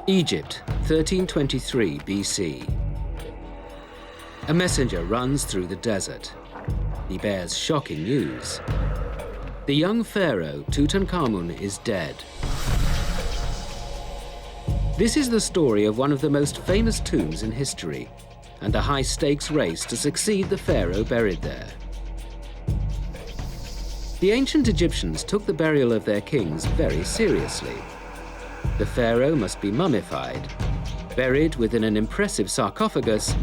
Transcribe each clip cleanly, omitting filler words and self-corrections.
Egypt, 1323 BC. A messenger runs through the desert. He bears shocking news. The young pharaoh, Tutankhamun, is dead. This is the story of one of the most famous tombs in history, and the high-stakes race to succeed the pharaoh buried there. The ancient Egyptians took the burial of their kings very seriously. The pharaoh must be mummified, buried within an impressive sarcophagus,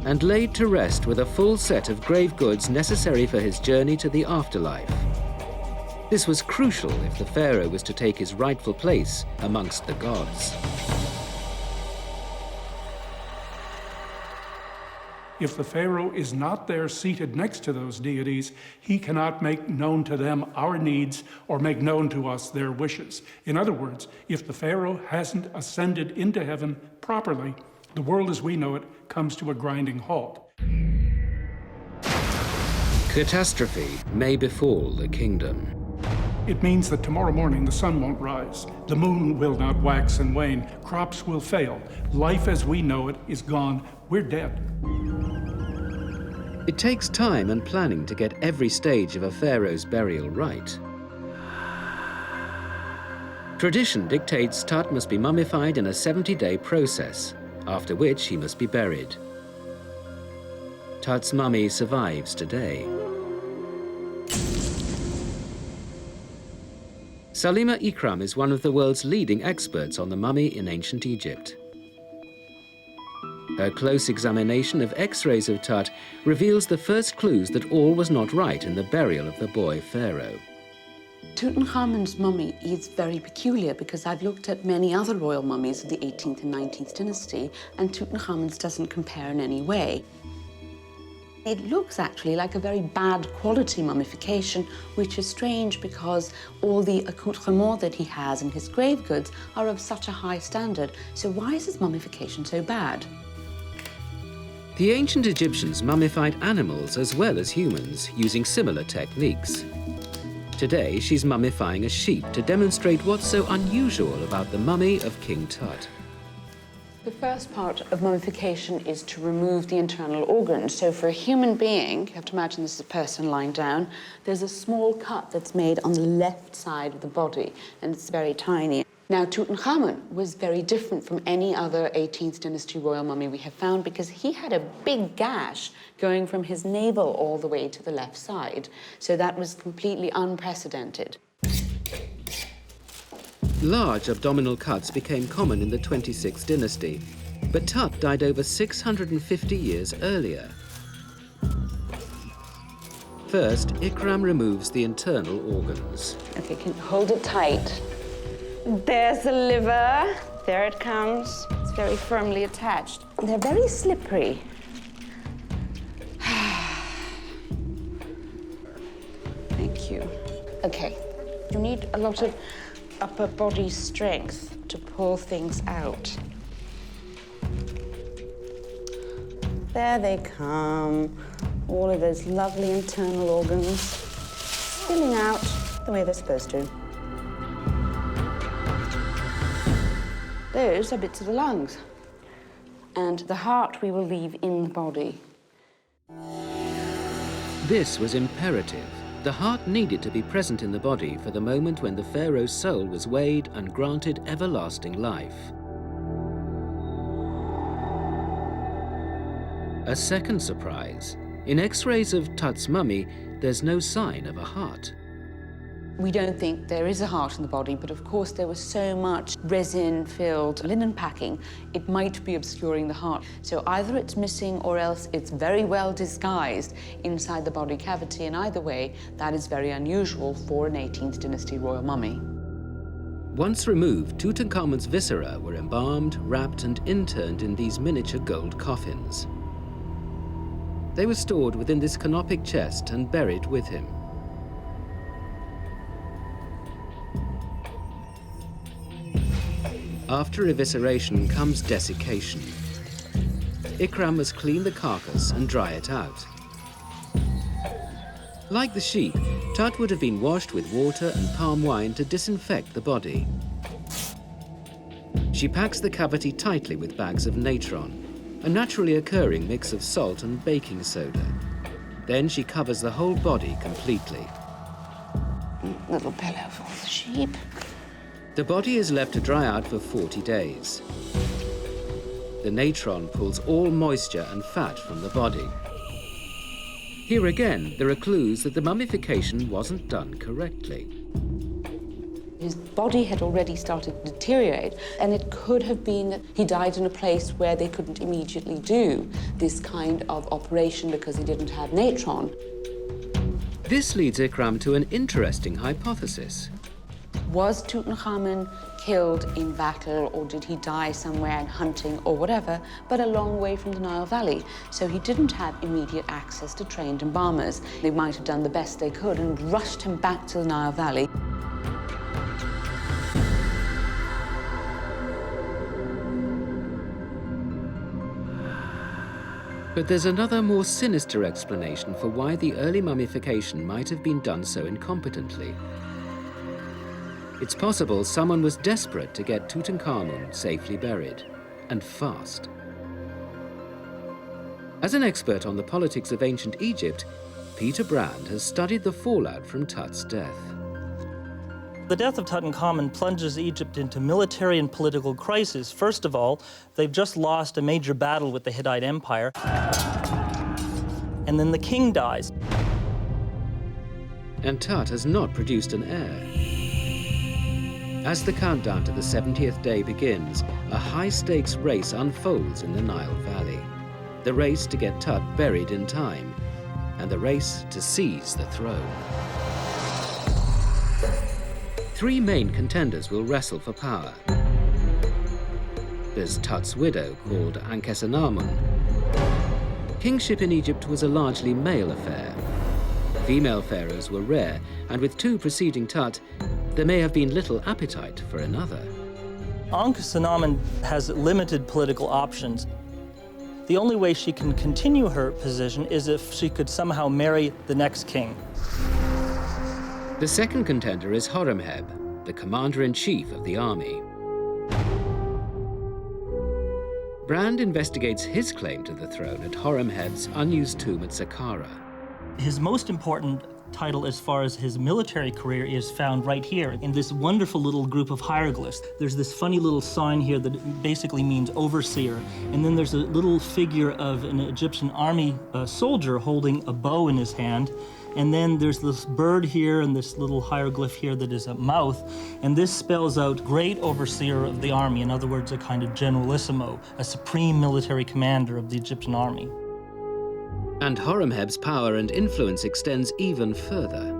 and laid to rest with a full set of grave goods necessary for his journey to the afterlife. This was crucial if the pharaoh was to take his rightful place amongst the gods. If the pharaoh is not there seated next to those deities, he cannot make known to them our needs or make known to us their wishes. In other words, if the pharaoh hasn't ascended into heaven properly, the world as we know it comes to a grinding halt. Catastrophe may befall the kingdom. It means that tomorrow morning the sun won't rise, the moon will not wax and wane, crops will fail, life as we know it is gone, we're dead. It takes time and planning to get every stage of a pharaoh's burial right. Tradition dictates Tut must be mummified in a 70-day process, after which he must be buried. Tut's mummy survives today. Salima Ikram is one of the world's leading experts on the mummy in ancient Egypt. Her close examination of X-rays of Tut reveals the first clues that all was not right in the burial of the boy pharaoh. Tutankhamun's mummy is very peculiar because I've looked at many other royal mummies of the 18th and 19th dynasty, and Tutankhamun's doesn't compare in any way. It looks actually like a very bad quality mummification, which is strange because all the accoutrements that he has in his grave goods are of such a high standard. So why is his mummification so bad? The ancient Egyptians mummified animals as well as humans using similar techniques. Today, she's mummifying a sheep to demonstrate what's so unusual about the mummy of King Tut. The first part of mummification is to remove the internal organs. So for a human being, you have to imagine this is a person lying down, there's a small cut that's made on the left side of the body, and it's very tiny. Now, Tutankhamun was very different from any other 18th dynasty royal mummy we have found because he had a big gash going from his navel all the way to the left side. So that was completely unprecedented. Large abdominal cuts became common in the 26th dynasty, but Tut died over 650 years earlier. First, Ikram removes the internal organs. Okay, can hold it tight. There's the liver. There it comes. It's very firmly attached. They're very slippery. Thank you. Okay, you need a lot of upper body strength to pull things out. There they come. All of those lovely internal organs spilling out the way they're supposed to. Those are bits of the lungs. And the heart we will leave in the body. This was imperative. The heart needed to be present in the body for the moment when the pharaoh's soul was weighed and granted everlasting life. A second surprise. In X-rays of Tut's mummy, there's no sign of a heart. We don't think there is a heart in the body, but of course there was so much resin-filled linen packing, it might be obscuring the heart. So either it's missing or else it's very well disguised inside the body cavity, and either way, that is very unusual for an 18th dynasty royal mummy. Once removed, Tutankhamun's viscera were embalmed, wrapped and interned in these miniature gold coffins. They were stored within this canopic chest and buried with him. After evisceration comes desiccation. Ikram must clean the carcass and dry it out. Like the sheep, Tut would have been washed with water and palm wine to disinfect the body. She packs the cavity tightly with bags of natron, a naturally occurring mix of salt and baking soda. Then she covers the whole body completely. Little pillow for the sheep. The body is left to dry out for 40 days. The natron pulls all moisture and fat from the body. Here again, there are clues that the mummification wasn't done correctly. His body had already started to deteriorate, and it could have been that he died in a place where they couldn't immediately do this kind of operation because he didn't have natron. This leads Ikram to an interesting hypothesis. Was Tutankhamun killed in battle, or did he die somewhere in hunting or whatever, but a long way from the Nile Valley? So he didn't have immediate access to trained embalmers. They might have done the best they could and rushed him back to the Nile Valley. But there's another, more sinister explanation for why the early mummification might have been done so incompetently. It's possible someone was desperate to get Tutankhamun safely buried, and fast. As an expert on the politics of ancient Egypt, Peter Brand has studied the fallout from Tut's death. The death of Tutankhamun plunges Egypt into military and political crisis. First of all, they've just lost a major battle with the Hittite Empire, and then the king dies. And Tut has not produced an heir. As the countdown to the 70th day begins, a high-stakes race unfolds in the Nile Valley. The race to get Tut buried in time, and the race to seize the throne. 3 main contenders will wrestle for power. There's Tut's widow, called Tutankhamun. Kingship in Egypt was a largely male affair. Female pharaohs were rare, and with 2 preceding Tut, there may have been little appetite for another. Tutankhamun has limited political options. The only way she can continue her position is if she could somehow marry the next king. The second contender is Horemheb, the commander-in-chief of the army. Brand investigates his claim to the throne at Horemheb's unused tomb at Saqqara. His most important title as far as his military career is found right here in this wonderful little group of hieroglyphs. There's this funny little sign here that basically means overseer, and then there's a little figure of an Egyptian army soldier holding a bow in his hand, and then there's this bird here and this little hieroglyph here that is a mouth, and this spells out great overseer of the army, in other words, a kind of generalissimo, a supreme military commander of the Egyptian army. And Horemheb's power and influence extends even further.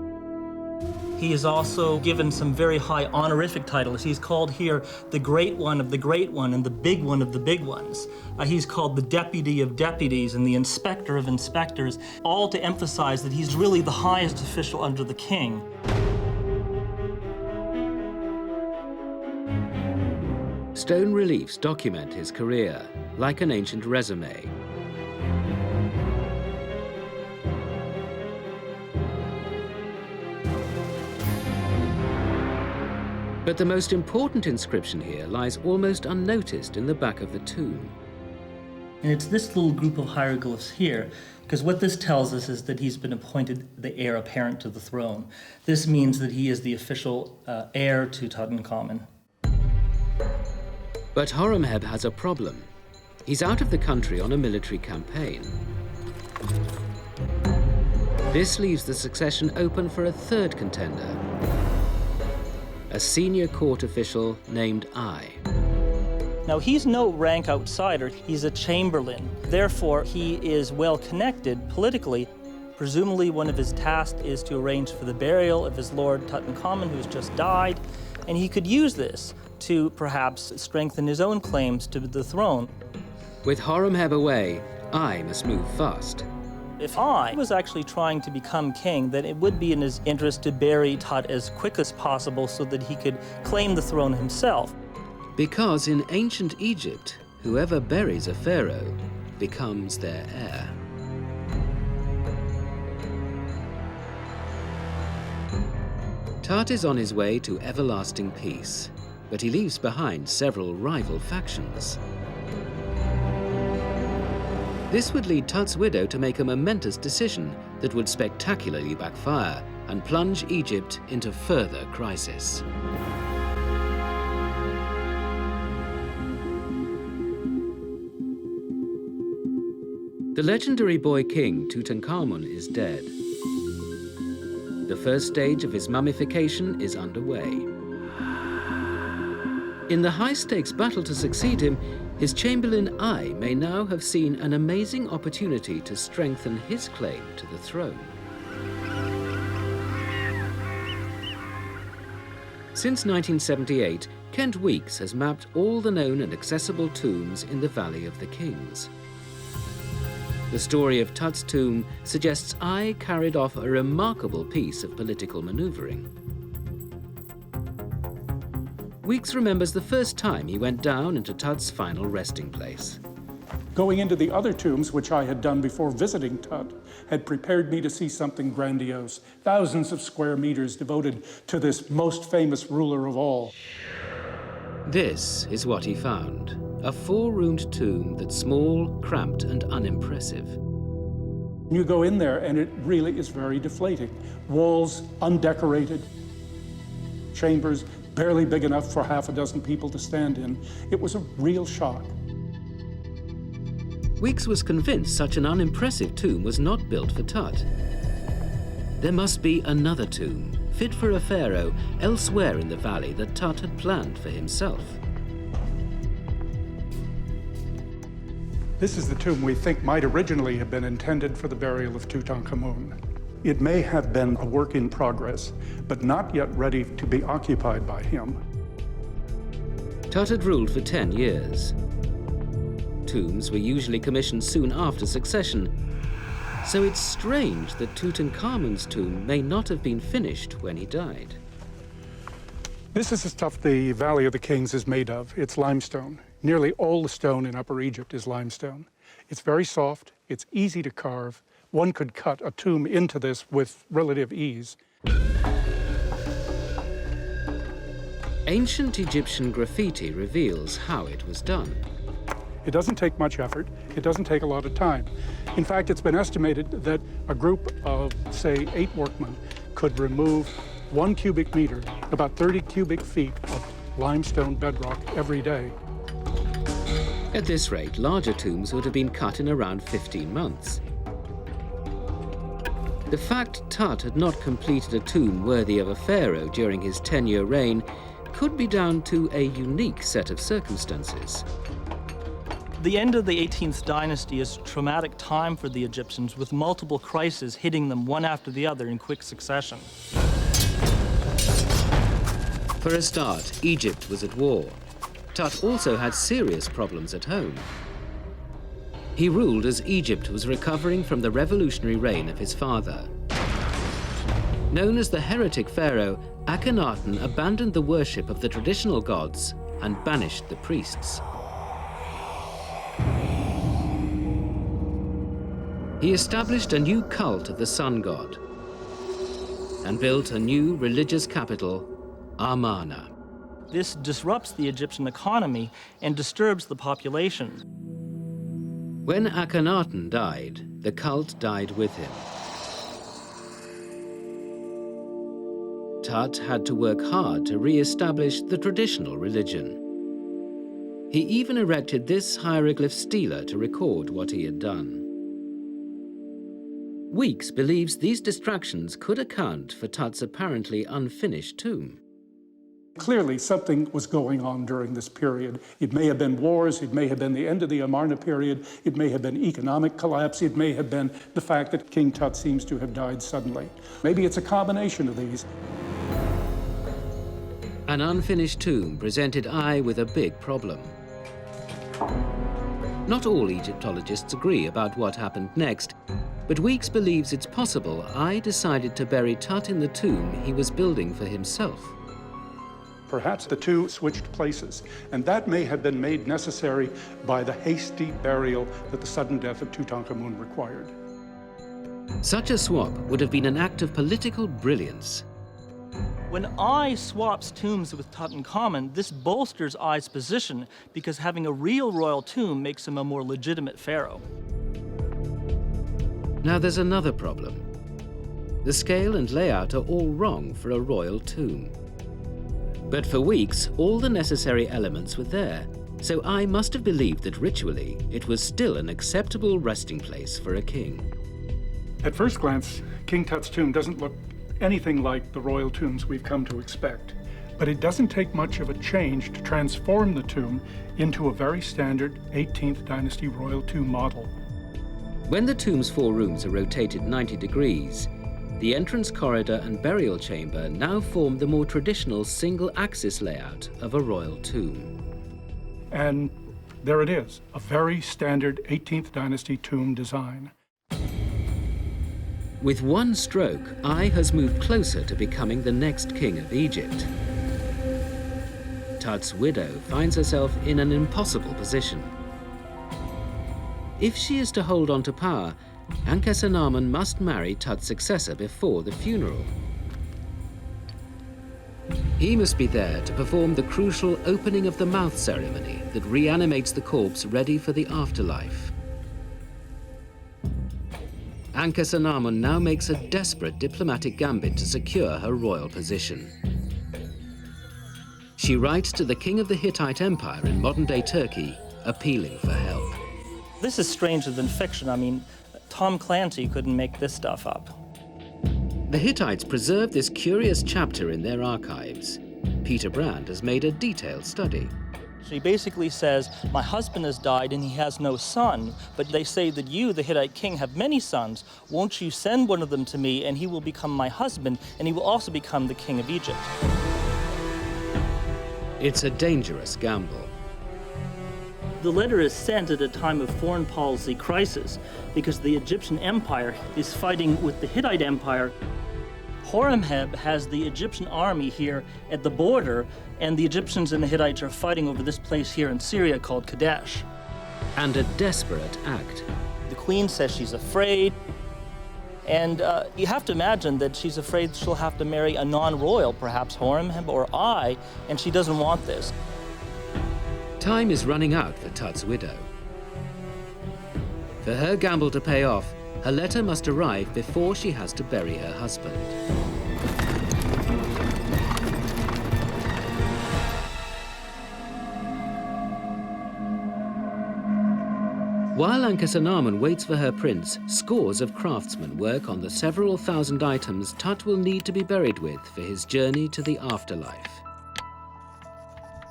He is also given some very high honorific titles. He's called here the Great One of the Great One and the Big One of the Big Ones. He's called the Deputy of Deputies and the Inspector of Inspectors, all to emphasize that he's really the highest official under the king. Stone reliefs document his career, like an ancient resume. But the most important inscription here lies almost unnoticed in the back of the tomb. And it's this little group of hieroglyphs here, because what this tells us is that he's been appointed the heir apparent to the throne. This means that he is the official heir to Tutankhamun. But Horemheb has a problem. He's out of the country on a military campaign. This leaves the succession open for a third contender, a senior court official named I. Now, he's no rank outsider. He's a Chamberlain. Therefore, he is well connected politically. Presumably, one of his tasks is to arrange for the burial of his lord Tutankhamun, who's just died, and he could use this to perhaps strengthen his own claims to the throne. With Horemheb away, I must move fast. If I was actually trying to become king, then it would be in his interest to bury Tut as quick as possible so that he could claim the throne himself. Because in ancient Egypt, whoever buries a pharaoh becomes their heir. Tut is on his way to everlasting peace. but he leaves behind several rival factions. This would lead Tut's widow to make a momentous decision that would spectacularly backfire and plunge Egypt into further crisis. The legendary boy king Tutankhamun is dead. The first stage of his mummification is underway. In the high-stakes battle to succeed him, his Chamberlain Ai may now have seen an amazing opportunity to strengthen his claim to the throne. Since 1978, Kent Weeks has mapped all the known and accessible tombs in the Valley of the Kings. The story of Tut's tomb suggests Ai carried off a remarkable piece of political maneuvering. Weeks remembers the first time he went down into Tut's final resting place. Going into the other tombs, which I had done before visiting Tut, had prepared me to see something grandiose. Thousands of square meters devoted to this most famous ruler of all. This is what he found. A four-roomed tomb that's small, cramped, and unimpressive. You go in there and it really is very deflating. Walls undecorated, chambers barely big enough for half a dozen people to stand in. It was a real shock. Weeks was convinced such an unimpressive tomb was not built for Tut. There must be another tomb, fit for a pharaoh, elsewhere in the valley that Tut had planned for himself. This is the tomb we think might originally have been intended for the burial of Tutankhamun. It may have been a work in progress, but not yet ready to be occupied by him. Tut had ruled for 10 years. Tombs were usually commissioned soon after succession, so it's strange that Tutankhamun's tomb may not have been finished when he died. This is the stuff the Valley of the Kings is made of. It's limestone. Nearly all the stone in Upper Egypt is limestone. It's very soft, it's easy to carve. One could cut a tomb into this with relative ease. Ancient Egyptian graffiti reveals how it was done. It doesn't take much effort. It doesn't take a lot of time. In fact, it's been estimated that a group of, say, 8 workmen could remove 1 cubic meter, about 30 cubic feet of limestone bedrock every day. At this rate, larger tombs would have been cut in around 15 months. The fact Tut had not completed a tomb worthy of a pharaoh during his 10-year reign could be down to a unique set of circumstances. The end of the 18th dynasty is a traumatic time for the Egyptians, with multiple crises hitting them one after the other in quick succession. For a start, Egypt was at war. Tut also had serious problems at home. He ruled as Egypt was recovering from the revolutionary reign of his father. Known as the heretic pharaoh, Akhenaten abandoned the worship of the traditional gods and banished the priests. He established a new cult of the sun god and built a new religious capital, Amarna. This disrupts the Egyptian economy and disturbs the population. When Akhenaten died, the cult died with him. Tut had to work hard to re-establish the traditional religion. He even erected this hieroglyph stela to record what he had done. Weeks believes these distractions could account for Tut's apparently unfinished tomb. Clearly, something was going on during this period. It may have been wars, it may have been the end of the Amarna period, it may have been economic collapse, it may have been the fact that King Tut seems to have died suddenly. Maybe it's a combination of these. An unfinished tomb presented Ai with a big problem. Not all Egyptologists agree about what happened next, but Weeks believes it's possible Ai decided to bury Tut in the tomb he was building for himself. Perhaps the two switched places, and that may have been made necessary by the hasty burial that the sudden death of Tutankhamun required. Such a swap would have been an act of political brilliance. When Ai swaps tombs with Tutankhamun, this bolsters Ai's position because having a real royal tomb makes him a more legitimate pharaoh. Now there's another problem. The scale and layout are all wrong for a royal tomb. But for weeks, all the necessary elements were there, so Ai must have believed that ritually it was still an acceptable resting place for a king. At first glance, King Tut's tomb doesn't look anything like the royal tombs we've come to expect. But it doesn't take much of a change to transform the tomb into a very standard 18th dynasty royal tomb model. When the tomb's 4 rooms are rotated 90 degrees, the entrance corridor and burial chamber now form the more traditional single-axis layout of a royal tomb. And there it is, a very standard 18th dynasty tomb design. With one stroke, Ai has moved closer to becoming the next king of Egypt. Tut's widow finds herself in an impossible position. If she is to hold on to power, Ankhesenamun must marry Tut's successor before the funeral. He must be there to perform the crucial opening of the mouth ceremony that reanimates the corpse ready for the afterlife. Ankhesenamun now makes a desperate diplomatic gambit to secure her royal position. She writes to the king of the Hittite Empire in modern-day Turkey, appealing for help. This is stranger than fiction. I mean, Tom Clancy couldn't make this stuff up. The Hittites preserve this curious chapter in their archives. Peter Brand has made a detailed study. She basically says, my husband has died and he has no son, but they say that you, the Hittite king, have many sons. Won't you send one of them to me and he will become my husband and he will also become the king of Egypt? It's a dangerous gamble. The letter is sent at a time of foreign policy crisis because the Egyptian empire is fighting with the Hittite empire. Horemheb has the Egyptian army here at the border, and the Egyptians and the Hittites are fighting over this place here in Syria called Kadesh. And a desperate act. The queen says she's afraid, and you have to imagine that she's afraid she'll have to marry a non-royal, perhaps Horemheb or Ai, and she doesn't want this. Time is running out for Tut's widow. For her gamble to pay off, her letter must arrive before she has to bury her husband. While Ankhesenamun waits for her prince, scores of craftsmen work on the several thousand items Tut will need to be buried with for his journey to the afterlife.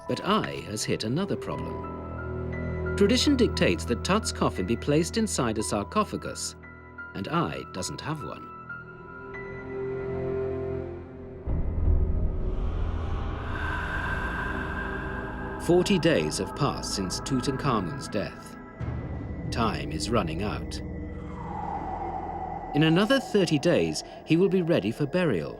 But Ai has hit another problem. Tradition dictates that Tut's coffin be placed inside a sarcophagus, and Ai doesn't have one. "40 days have passed since Tutankhamun's death. Time is running out. In another 30 days, he will be ready for burial.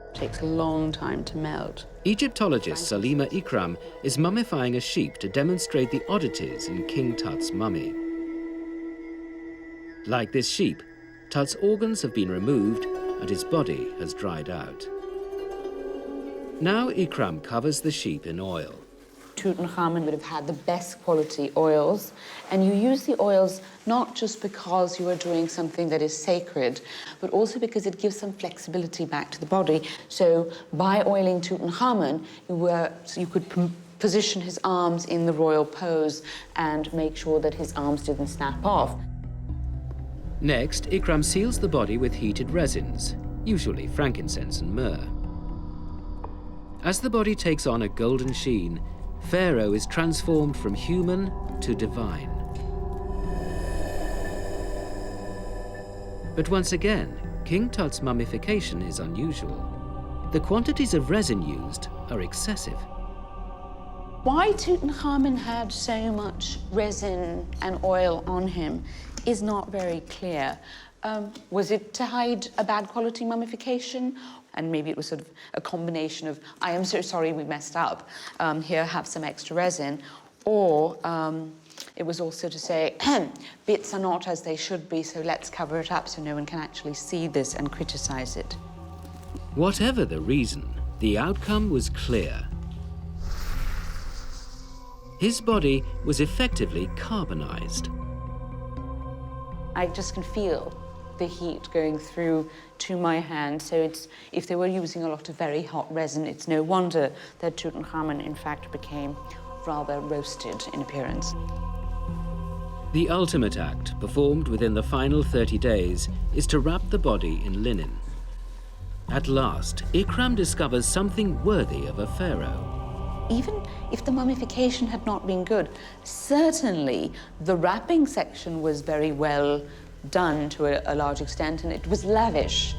It takes a long time to melt. Egyptologist Salima Ikram is mummifying a sheep to demonstrate the oddities in King Tut's mummy. Like this sheep, Tut's organs have been removed and his body has dried out. Now Ikram covers the sheep in oil. Tutankhamun would have had the best quality oils, and you use the oils not just because you are doing something that is sacred, but also because it gives some flexibility back to the body. So by oiling Tutankhamun, you could position his arms in the royal pose and make sure that his arms didn't snap off. Next, Ikram seals the body with heated resins, usually frankincense and myrrh. As the body takes on a golden sheen, Pharaoh is transformed from human to divine. But once again, King Tut's mummification is unusual. The quantities of resin used are excessive. Why Tutankhamun had so much resin and oil on him is not very clear. Was it to hide a bad quality mummification? And maybe it was sort of a combination of, I am so sorry we messed up, here, have some extra resin. Or it was also to say, bits are not as they should be, so let's cover it up so no one can actually see this and criticize it. Whatever the reason, the outcome was clear. His body was effectively carbonized. I just can feel the heat going through to my hand. So it's, if they were using a lot of very hot resin, it's no wonder that Tutankhamun, in fact, became rather roasted in appearance. The ultimate act, performed within the final 30 days, is to wrap the body in linen. At last, Ikram discovers something worthy of a pharaoh. Even if the mummification had not been good, certainly the wrapping section was very well done to a large extent, and it was lavish.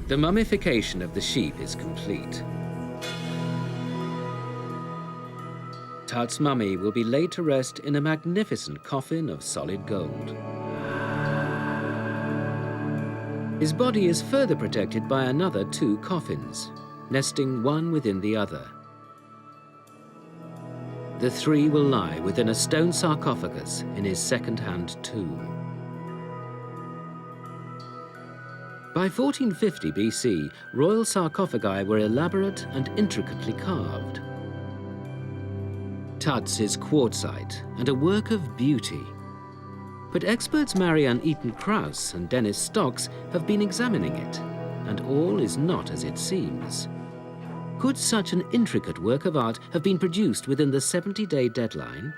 The mummification of the sheep is complete. Tut's mummy will be laid to rest in a magnificent coffin of solid gold. His body is further protected by another 2 coffins, nesting one within the other. The 3 will lie within a stone sarcophagus in his second-hand tomb. By 1450 BC, royal sarcophagi were elaborate and intricately carved. Tuts is quartzite and a work of beauty. But experts Marianne Eaton-Krauss and Dennis Stocks have been examining it, and all is not as it seems. Could such an intricate work of art have been produced within the 70-day deadline?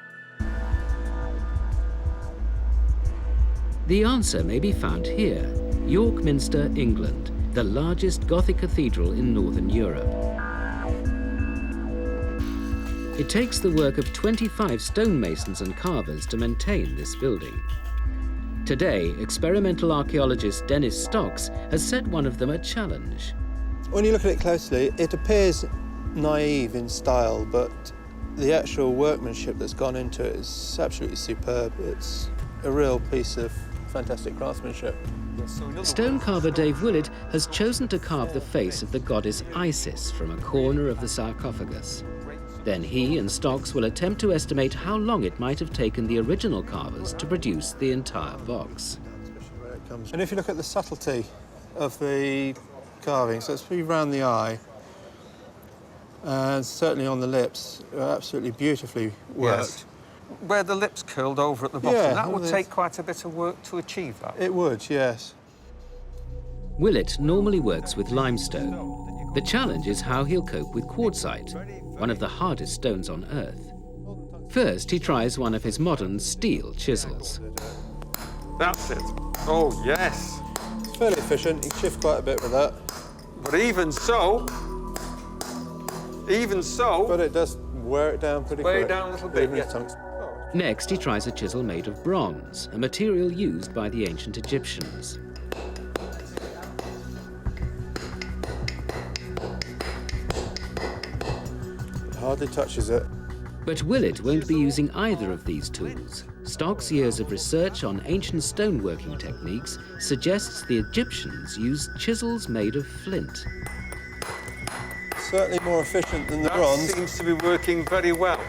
The answer may be found here, York Minster, England, the largest Gothic cathedral in Northern Europe. It takes the work of 25 stonemasons and carvers to maintain this building. Today, experimental archaeologist Dennis Stocks has set one of them a challenge. When you look at it closely, it appears naive in style, but the actual workmanship that's gone into it is absolutely superb. It's a real piece of fantastic craftsmanship. Stone carver Dave Willett has chosen to carve the face of the goddess Isis from a corner of the sarcophagus. Then he and Stocks will attempt to estimate how long it might have taken the original carvers to produce the entire box. And if you look at the subtlety of the carving, so it's pretty round the eye, and certainly on the lips, absolutely beautifully worked. Yes. Where the lips curled over at the bottom, Yeah, that would take quite a bit of work to achieve that. It would, yes. Willett normally works with limestone. The challenge is how he'll cope with quartzite, one of the hardest stones on Earth. First, he tries one of his modern steel chisels. That's it. Oh, yes. It's fairly efficient. You can shift quite a bit with that. But even so... But it does wear it down pretty quick. Wear it down a little bit, Even yeah. his tongue's- Next, he tries a chisel made of bronze, a material used by the ancient Egyptians. Hardly touches it. But Willett won't be using either of these tools. Stock's years of research on ancient stoneworking techniques suggests the Egyptians used chisels made of flint. Certainly more efficient than the That bronze. seems to be working very well.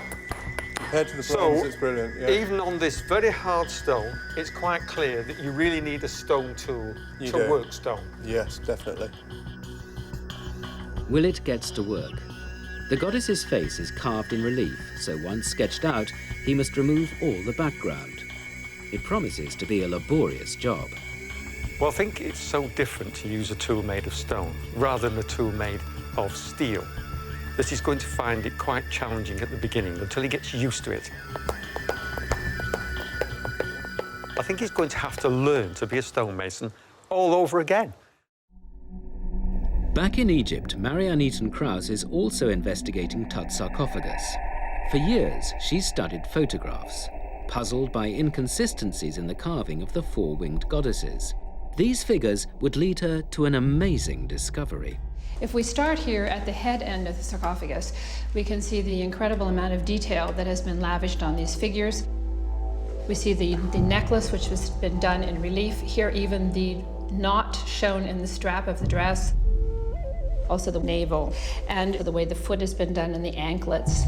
Compared to the bronze, it's brilliant. Yeah. Even on this very hard stone, it's quite clear that you really need a stone tool You to do. work stone. Yes, definitely. Willett gets to work. The goddess's face is carved in relief, so once sketched out, he must remove all the background. It promises to be a laborious job. Well, I think it's so different to use a tool made of stone rather than a tool made of steel that he's going to find it quite challenging at the beginning until he gets used to it. I think he's going to have to learn to be a stonemason all over again. Back in Egypt, Marianne Eaton-Krauss is also investigating Tut's sarcophagus. For years, she's studied photographs, puzzled by inconsistencies in the carving of the 4-winged goddesses. These figures would lead her to an amazing discovery. If we start here at the head end of the sarcophagus, we can see the incredible amount of detail that has been lavished on these figures. We see the necklace, which has been done in relief. Here, even the knot shown in the strap of the dress. Also the navel, and the way the foot has been done and the anklets.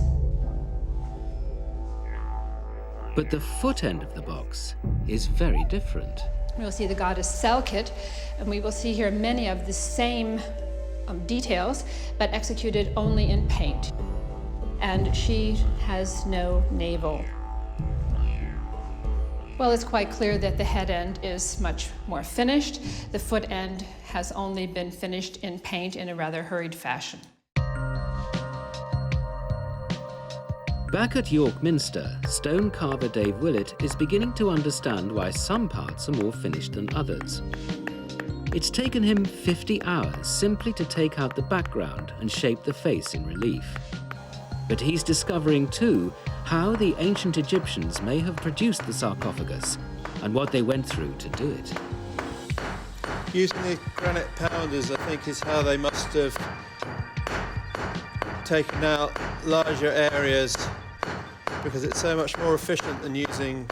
But the foot end of the box is very different. We'll see the goddess Selkit, and we will see here many of the same details, but executed only in paint. And she has no navel. Well, it's quite clear that the head end is much more finished. The foot end has only been finished in paint in a rather hurried fashion. Back at York Minster, stone carver Dave Willett is beginning to understand why some parts are more finished than others. It's taken him 50 hours simply to take out the background and shape the face in relief. But he's discovering too how the ancient Egyptians may have produced the sarcophagus and what they went through to do it. Using the granite pounders, I think, is how they must have taken out larger areas, because it's so much more efficient than using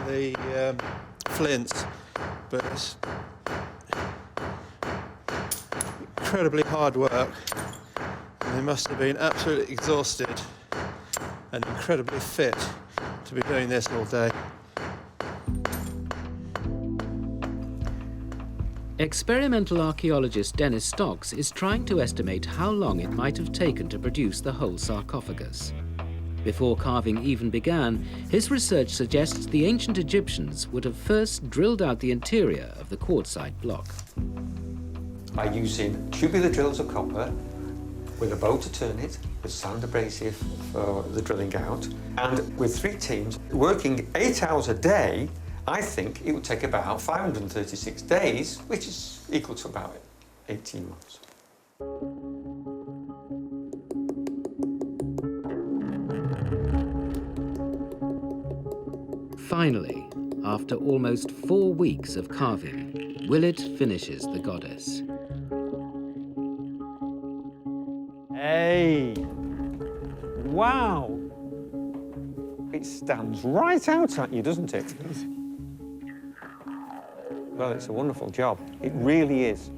the flints. But it's incredibly hard work, and they must have been absolutely exhausted and incredibly fit to be doing this all day. Experimental archaeologist Dennis Stocks is trying to estimate how long it might have taken to produce the whole sarcophagus. Before carving even began, his research suggests the ancient Egyptians would have first drilled out the interior of the quartzite block. By using tubular drills of copper with a bow to turn it, with sound abrasive for the drilling out, and with 3 teams working 8 hours a day, I think it would take about 536 days, which is equal to about 18 months. Finally, after almost 4 weeks of carving, Willett finishes the goddess. Hey! Wow! It stands right out at you, doesn't it? Well, it's a wonderful job. It really is.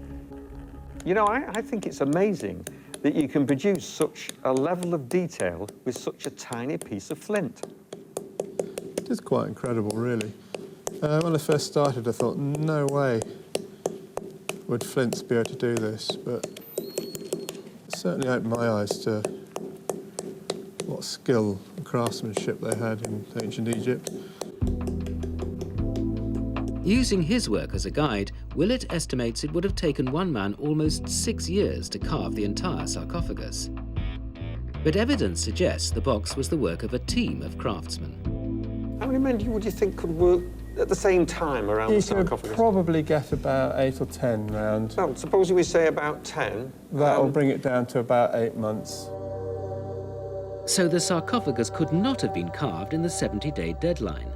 You know, I think it's amazing that you can produce such a level of detail with such a tiny piece of flint. It is quite incredible, really. When I first started, I thought, no way would flints be able to do this, but it certainly opened my eyes to what skill and craftsmanship they had in ancient Egypt. Using his work as a guide, Willett estimates it would have taken one man almost 6 years to carve the entire sarcophagus. But evidence suggests the box was the work of a team of craftsmen. How many men would you think could work at the same time around the sarcophagus? You could probably get about 8 or 10 round. Well, supposing we say about 10. That'll bring it down to about 8 months. So the sarcophagus could not have been carved in the 70-day deadline.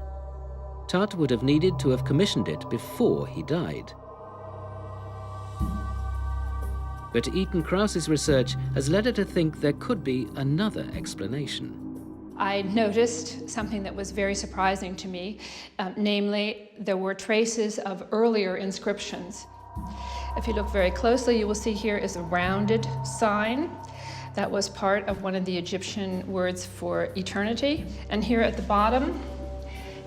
Tut would have needed to have commissioned it before he died. But Eaton Krause's research has led her to think there could be another explanation. I noticed something that was very surprising to me, namely, there were traces of earlier inscriptions. If you look very closely, you will see here is a rounded sign. That was part of one of the Egyptian words for eternity. And here at the bottom,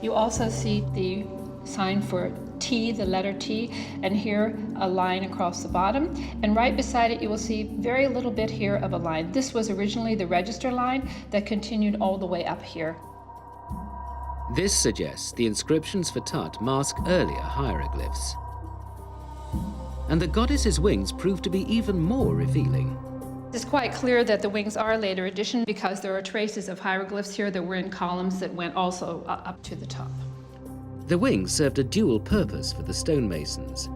you also see the sign for T, the letter T, and here a line across the bottom. And right beside it, you will see very little bit here of a line. This was originally the register line that continued all the way up here. This suggests the inscriptions for Tut mask earlier hieroglyphs. And the goddess's wings prove to be even more revealing. It's quite clear that the wings are a later addition because there are traces of hieroglyphs here that were in columns that went also up to the top. The wings served a dual purpose for the stonemasons.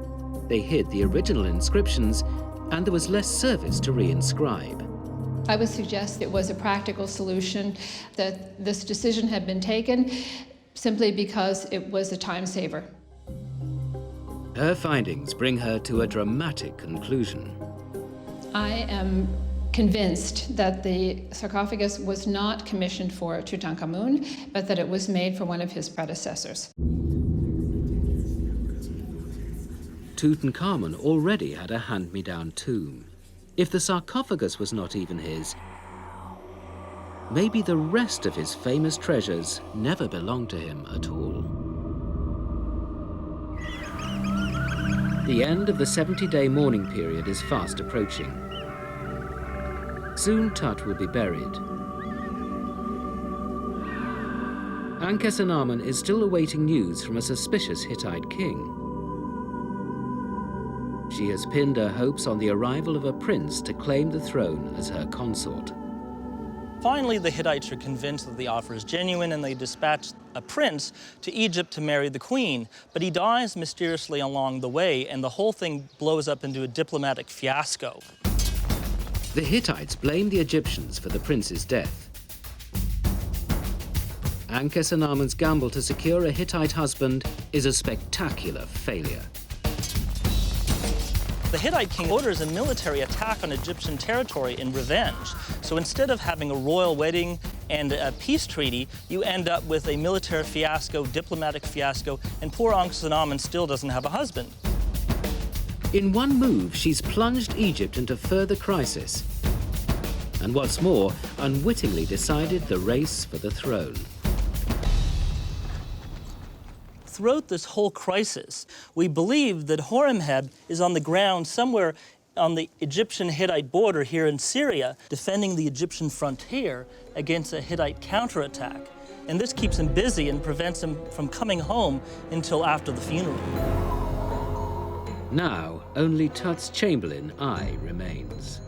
They hid the original inscriptions, and there was less service to reinscribe. I would suggest it was a practical solution, that this decision had been taken simply because it was a time saver. Her findings bring her to a dramatic conclusion. I am convinced that the sarcophagus was not commissioned for Tutankhamun, but that it was made for one of his predecessors. Tutankhamun already had a hand-me-down tomb. If the sarcophagus was not even his, maybe the rest of his famous treasures never belonged to him at all. The end of the 70-day mourning period is fast approaching. Soon Tut will be buried. Tutankhamun is still awaiting news from a suspicious Hittite king. She has pinned her hopes on the arrival of a prince to claim the throne as her consort. Finally, the Hittites are convinced that the offer is genuine, and they dispatch a prince to Egypt to marry the queen. But he dies mysteriously along the way, and the whole thing blows up into a diplomatic fiasco. The Hittites blame the Egyptians for the prince's death. Tutankhamun's gamble to secure a Hittite husband is a spectacular failure. The Hittite king orders a military attack on Egyptian territory in revenge. So instead of having a royal wedding and a peace treaty, you end up with a military fiasco, diplomatic fiasco, and poor Tutankhamun still doesn't have a husband. In one move, she's plunged Egypt into further crisis. And what's more, unwittingly decided the race for the throne. Throughout this whole crisis, we believe that Horemheb is on the ground somewhere on the Egyptian-Hittite border here in Syria, defending the Egyptian frontier against a Hittite counterattack. And this keeps him busy and prevents him from coming home until after the funeral. Now, only Tut's Chamberlain eye remains.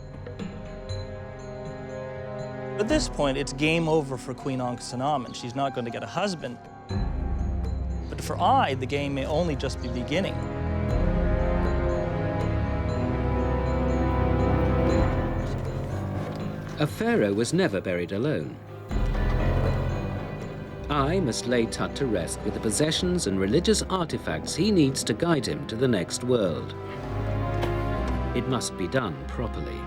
At this point, it's game over for Queen Tutankhamun. She's not going to get a husband. But for I, the game may only just be beginning. A pharaoh was never buried alone. I must lay Tut to rest with the possessions and religious artifacts he needs to guide him to the next world. It must be done properly.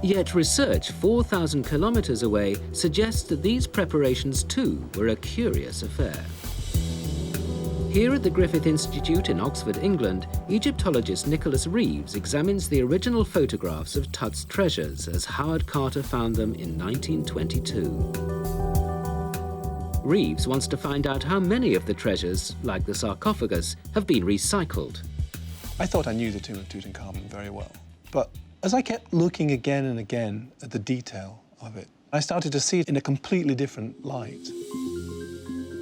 Yet research 4,000 kilometers away suggests that these preparations too were a curious affair. Here at the Griffith Institute in Oxford, England, Egyptologist Nicholas Reeves examines the original photographs of Tut's treasures as Howard Carter found them in 1922. Reeves wants to find out how many of the treasures, like the sarcophagus, have been recycled. I thought I knew the tomb of Tutankhamun very well, but as I kept looking again and again at the detail of it, I started to see it in a completely different light.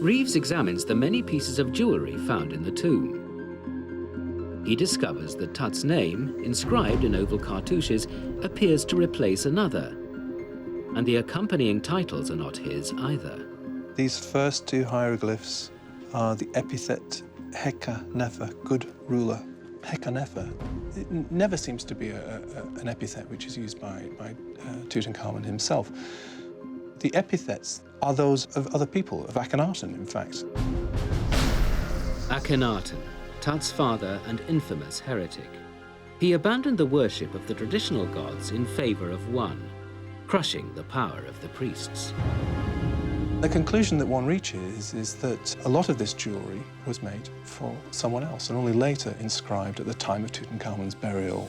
Reeves examines the many pieces of jewellery found in the tomb. He discovers that Tut's name, inscribed in oval cartouches, appears to replace another, and the accompanying titles are not his either. These first two hieroglyphs are the epithet Heka Nefer, good ruler. Heka Nefer. It never seems to be an epithet which is used by Tutankhamun himself. The epithets are those of other people, of Akhenaten, in fact. Akhenaten, Tut's father and infamous heretic. He abandoned the worship of the traditional gods in favor of one, crushing the power of the priests. The conclusion that one reaches is that a lot of this jewellery was made for someone else and only later inscribed at the time of Tutankhamun's burial.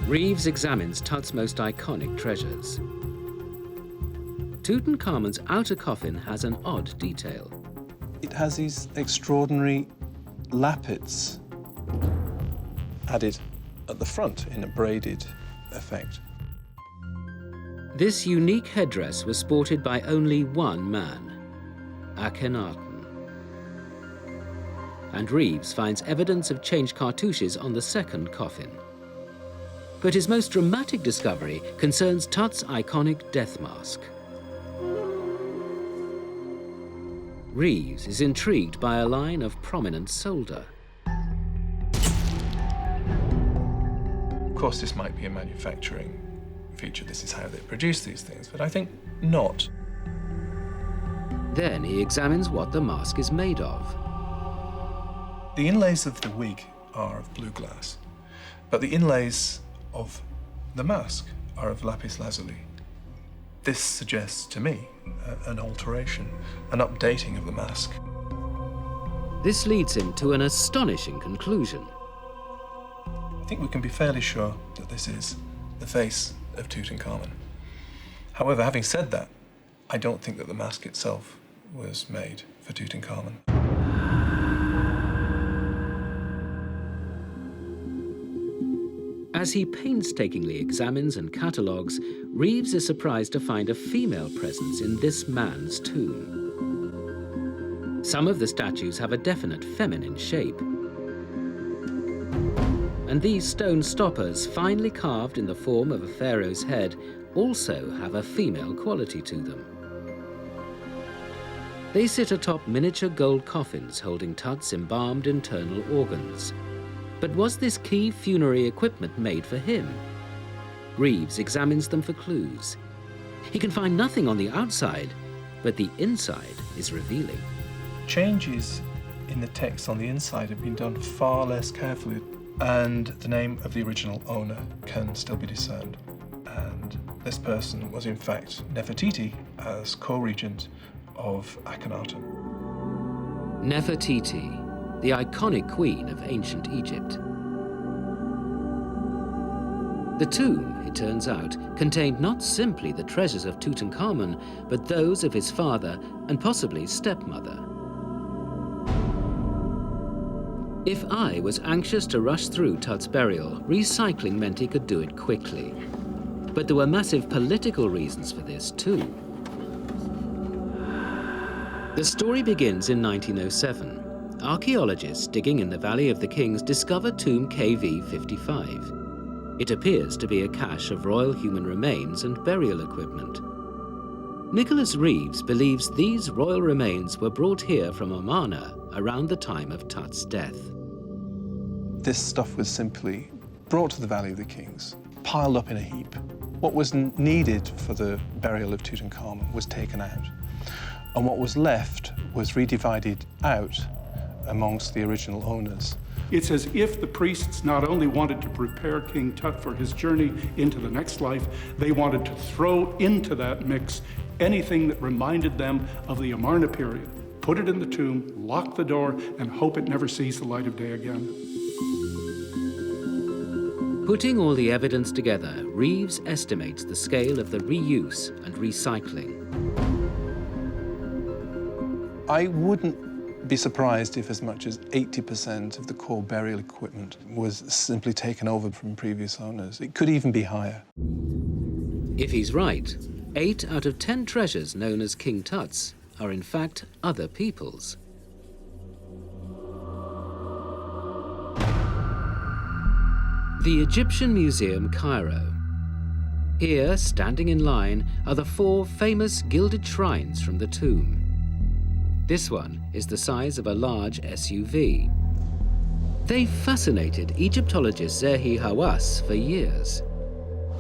Reeves examines Tut's most iconic treasures. Tutankhamun's outer coffin has an odd detail. It has these extraordinary lappets added at the front in a braided effect. This unique headdress was sported by only one man, Akhenaten. And Reeves finds evidence of changed cartouches on the second coffin. But his most dramatic discovery concerns Tut's iconic death mask. Reeves is intrigued by a line of prominent solder. Of course, this might be a manufacturing feature. This is how they produce these things, but I think not. Then he examines what the mask is made of. The inlays of the wig are of blue glass, but the inlays of the mask are of lapis lazuli. This suggests to me an alteration, an updating of the mask. This leads him to an astonishing conclusion. think we can be fairly sure that this is the face of Tutankhamun. However, having said that, I don't think that the mask itself was made for Tutankhamun. As he painstakingly examines and catalogues, Reeves is surprised to find a female presence in this man's tomb. Some of the statues have a definite feminine shape. And these stone stoppers, finely carved in the form of a pharaoh's head, also have a female quality to them. They sit atop miniature gold coffins holding Tut's embalmed internal organs. But was this key funerary equipment made for him? Reeves examines them for clues. He can find nothing on the outside, but the inside is revealing. Changes in the text on the inside have been done far less carefully, and the name of the original owner can still be discerned. And this person was in fact Nefertiti, as co-regent of Akhenaten. Nefertiti, the iconic queen of ancient Egypt. The tomb, it turns out, contained not simply the treasures of Tutankhamun, but those of his father and possibly stepmother. If I was anxious to rush through Tut's burial, recycling meant he could do it quickly. But there were massive political reasons for this too. The story begins in 1907. Archaeologists digging in the Valley of the Kings discover tomb KV-55. It appears to be a cache of royal human remains and burial equipment. Nicholas Reeves believes these royal remains were brought here from Amarna around the time of Tut's death. This stuff was simply brought to the Valley of the Kings, piled up in a heap. What was needed for the burial of Tutankhamun was taken out, and what was left was redivided out amongst the original owners. It's as if the priests not only wanted to prepare King Tut for his journey into the next life, they wanted to throw into that mix anything that reminded them of the Amarna period. Put it in the tomb, lock the door, and hope it never sees the light of day again. Putting all the evidence together, Reeves estimates the scale of the reuse and recycling. I wouldn't be surprised if as much as 80% of the core burial equipment was simply taken over from previous owners. It could even be higher. If he's right, 8 out of 10 treasures known as King Tut's are in fact other people's. The Egyptian Museum, Cairo. Here, standing in line, are the 4 famous gilded shrines from the tomb. This one is the size of a large SUV. They fascinated Egyptologist Zehi Hawass for years.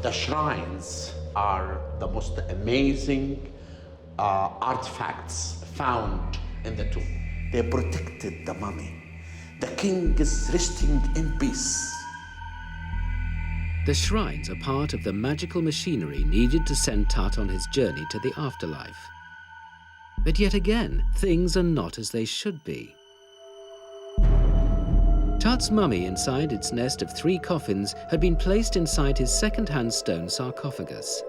The shrines are the most amazing artifacts found in the tomb. They protected the mummy. The king is resting in peace. The shrines are part of the magical machinery needed to send Tut on his journey to the afterlife. But yet again, things are not as they should be. Tut's mummy inside its nest of 3 coffins had been placed inside his second-hand stone sarcophagus.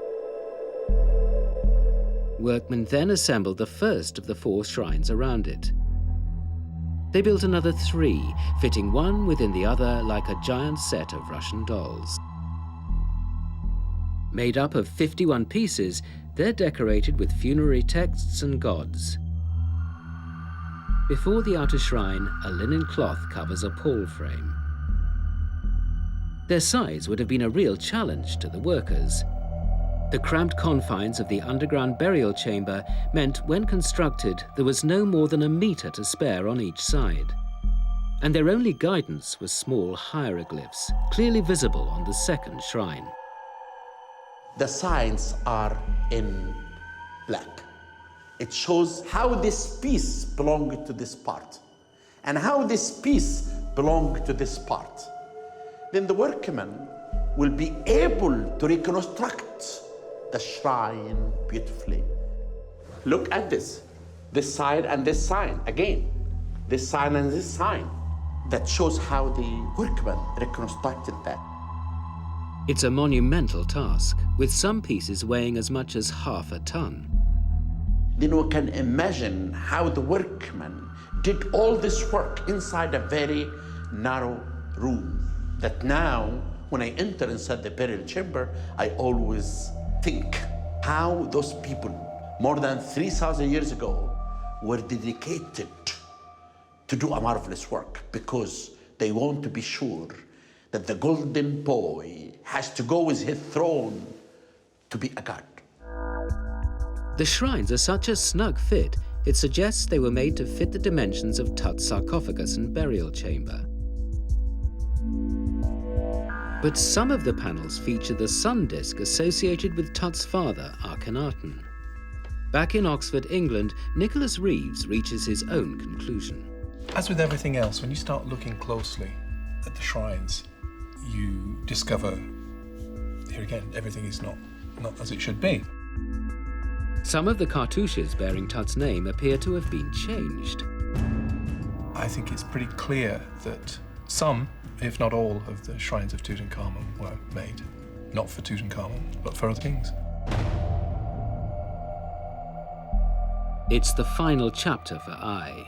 Workmen then assembled the first of the 4 shrines around it. They built another 3, fitting one within the other like a giant set of Russian dolls. Made up of 51 pieces, they're decorated with funerary texts and gods. Before the outer shrine, a linen cloth covers a pall frame. Their size would have been a real challenge to the workers. The cramped confines of the underground burial chamber meant when constructed there was no more than a meter to spare on each side. And their only guidance was small hieroglyphs, clearly visible on the second shrine. The signs are in black. It shows how this piece belonged to this part and how this piece belonged to this part. Then the workmen will be able to reconstruct the shrine beautifully. Look at this sign and this sign again. This sign and this sign. that shows how the workmen reconstructed that. It's a monumental task, with some pieces weighing as much as half a ton. Then we can imagine how the workmen did all this work inside a very narrow room. That now, when I enter inside the burial chamber, I always think how those people, more than 3,000 years ago, were dedicated to do a marvelous work, because they want to be sure that the golden boy has to go with his throne to be a god. The shrines are such a snug fit, it suggests they were made to fit the dimensions of Tut's sarcophagus and burial chamber. But some of the panels feature the sun disk associated with Tut's father, Akhenaten. Back in Oxford, England, Nicholas Reeves reaches his own conclusion. As with everything else, when you start looking closely at the shrines, you discover, here again, everything is not as it should be. Some of the cartouches bearing Tut's name appear to have been changed. I think it's pretty clear that some, if not all, of the shrines of Tutankhamun were made, not for Tutankhamun, but for other kings. It's the final chapter for Ai.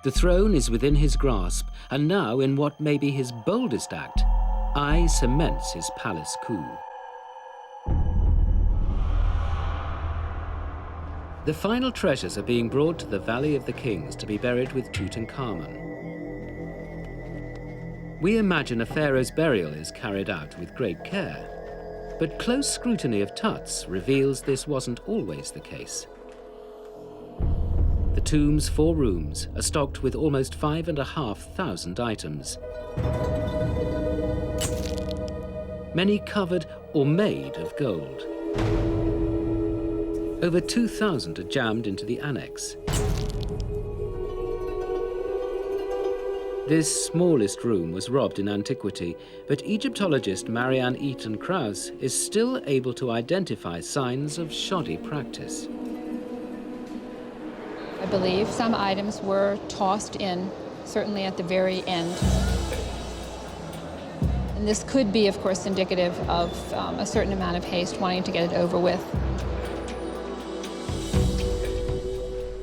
The throne is within his grasp, and now, in what may be his boldest act, Ai cements his palace coup. The final treasures are being brought to the Valley of the Kings to be buried with Tutankhamun. We imagine a pharaoh's burial is carried out with great care, but close scrutiny of Tuts reveals this wasn't always the case. The tomb's 4 rooms are stocked with almost 5,500 items. Many covered or made of gold. Over 2,000 are jammed into the annex. This smallest room was robbed in antiquity, but Egyptologist Marianne Eaton-Krause is still able to identify signs of shoddy practice. I believe some items were tossed in, certainly at the very end. And this could be, of course, indicative of a certain amount of haste, wanting to get it over with.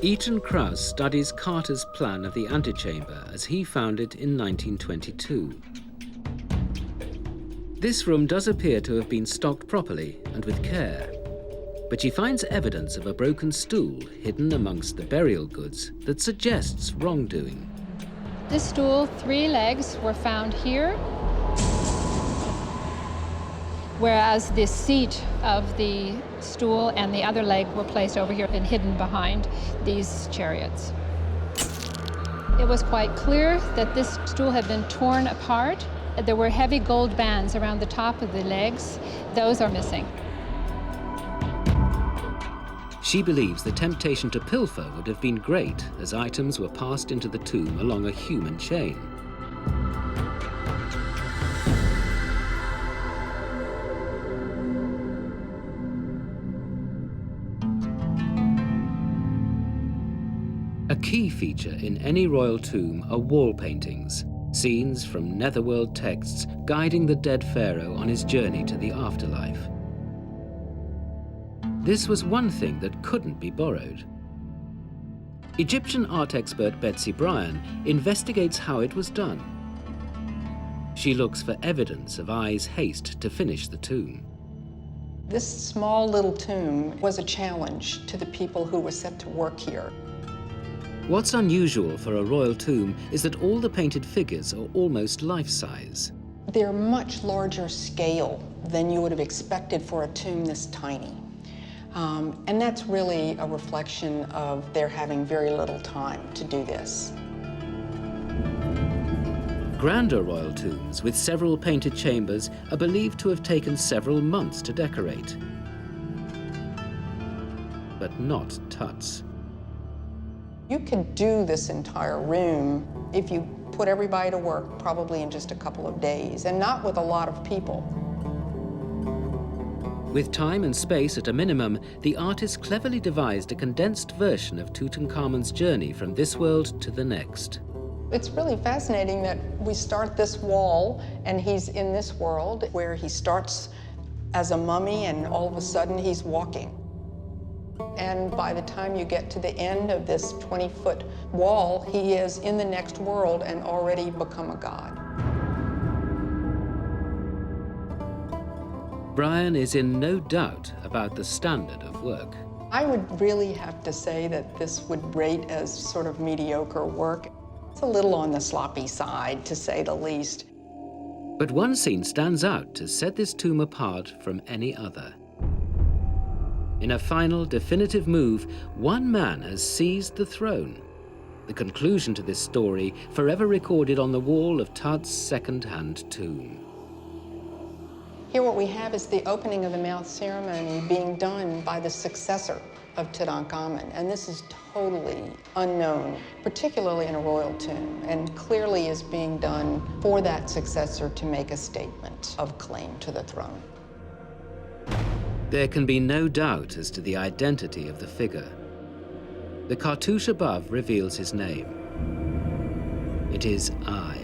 Eaton-Krause studies Carter's plan of the antechamber as he found it in 1922. This room does appear to have been stocked properly and with care, but she finds evidence of a broken stool hidden amongst the burial goods that suggests wrongdoing. This stool, 3 legs were found here, whereas the seat of the stool and the other leg were placed over here and hidden behind these chariots. It was quite clear that this stool had been torn apart. There were heavy gold bands around the top of the legs. Those are missing. She believes the temptation to pilfer would have been great as items were passed into the tomb along a human chain. A key feature in any royal tomb are wall paintings, scenes from netherworld texts guiding the dead pharaoh on his journey to the afterlife. This was one thing that couldn't be borrowed. Egyptian art expert Betsy Bryan investigates how it was done. She looks for evidence of Ai's haste to finish the tomb. This small little tomb was a challenge to the people who were set to work here. What's unusual for a royal tomb is that all the painted figures are almost life-size. They're much larger scale than you would have expected for a tomb this tiny. And that's really a reflection of their having very little time to do this. Grander royal tombs with several painted chambers are believed to have taken several months to decorate. But not Tuts. You could do this entire room if you put everybody to work, probably in just a couple of days, and not with a lot of people. With time and space at a minimum, the artist cleverly devised a condensed version of Tutankhamun's journey from this world to the next. It's really fascinating that we start this wall and he's in this world where he starts as a mummy and all of a sudden he's walking. And by the time you get to the end of this 20-foot wall, he is in the next world and already become a god. Brian is in no doubt about the standard of work. I would really have to say that this would rate as sort of mediocre work. It's a little on the sloppy side, to say the least. But one scene stands out to set this tomb apart from any other. In a final, definitive move, one man has seized the throne. The conclusion to this story, forever recorded on the wall of Tut's second-hand tomb. Here what we have is the opening of the mouth ceremony being done by the successor of Tutankhamun, and this is totally unknown, particularly in a royal tomb, and clearly is being done for that successor to make a statement of claim to the throne. There can be no doubt as to the identity of the figure. The cartouche above reveals his name. It is I.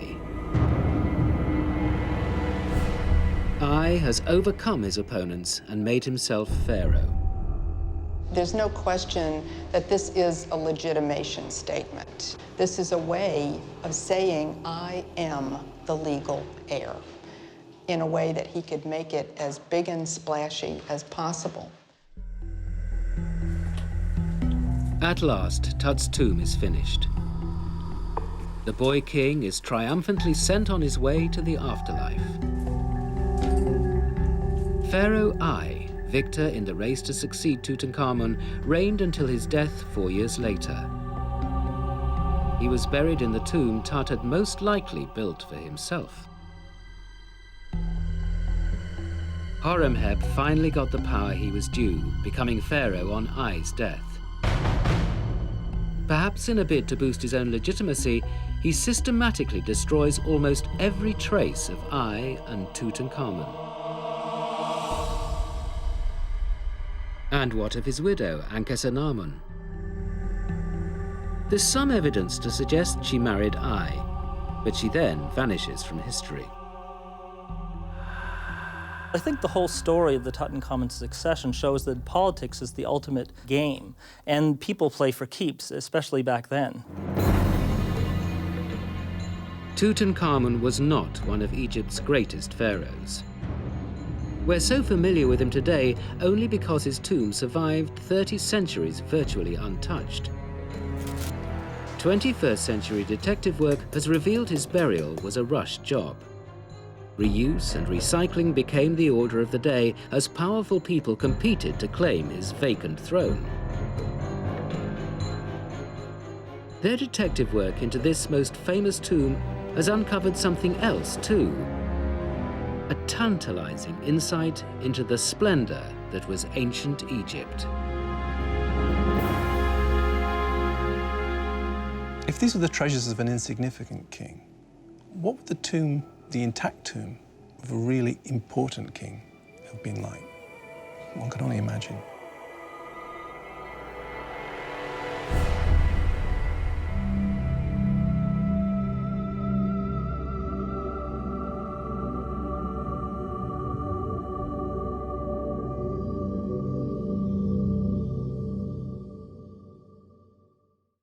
I has overcome his opponents and made himself pharaoh. There's no question that this is a legitimation statement. This is a way of saying, I am the legal heir, in a way that he could make it as big and splashy as possible. At last, Tut's tomb is finished. The boy king is triumphantly sent on his way to the afterlife. Pharaoh I, victor in the race to succeed Tutankhamun, reigned until his death 4 years later. He was buried in the tomb Tut had most likely built for himself. Horemheb finally got the power he was due, becoming pharaoh on I's death. Perhaps in a bid to boost his own legitimacy, he systematically destroys almost every trace of I and Tutankhamun. And what of his widow, Ankhesenamun? There's some evidence to suggest she married I, but she then vanishes from history. I think the whole story of the Tutankhamun succession shows that politics is the ultimate game, and people play for keeps, especially back then. Tutankhamun was not one of Egypt's greatest pharaohs. We're so familiar with him today only because his tomb survived 30 centuries virtually untouched. 21st century detective work has revealed his burial was a rush job. Reuse and recycling became the order of the day as powerful people competed to claim his vacant throne. Their detective work into this most famous tomb has uncovered something else too. A tantalizing insight into the splendor that was ancient Egypt. If these are the treasures of an insignificant king, what would the tomb, the intact tomb, of a really important king have been like? One can only imagine.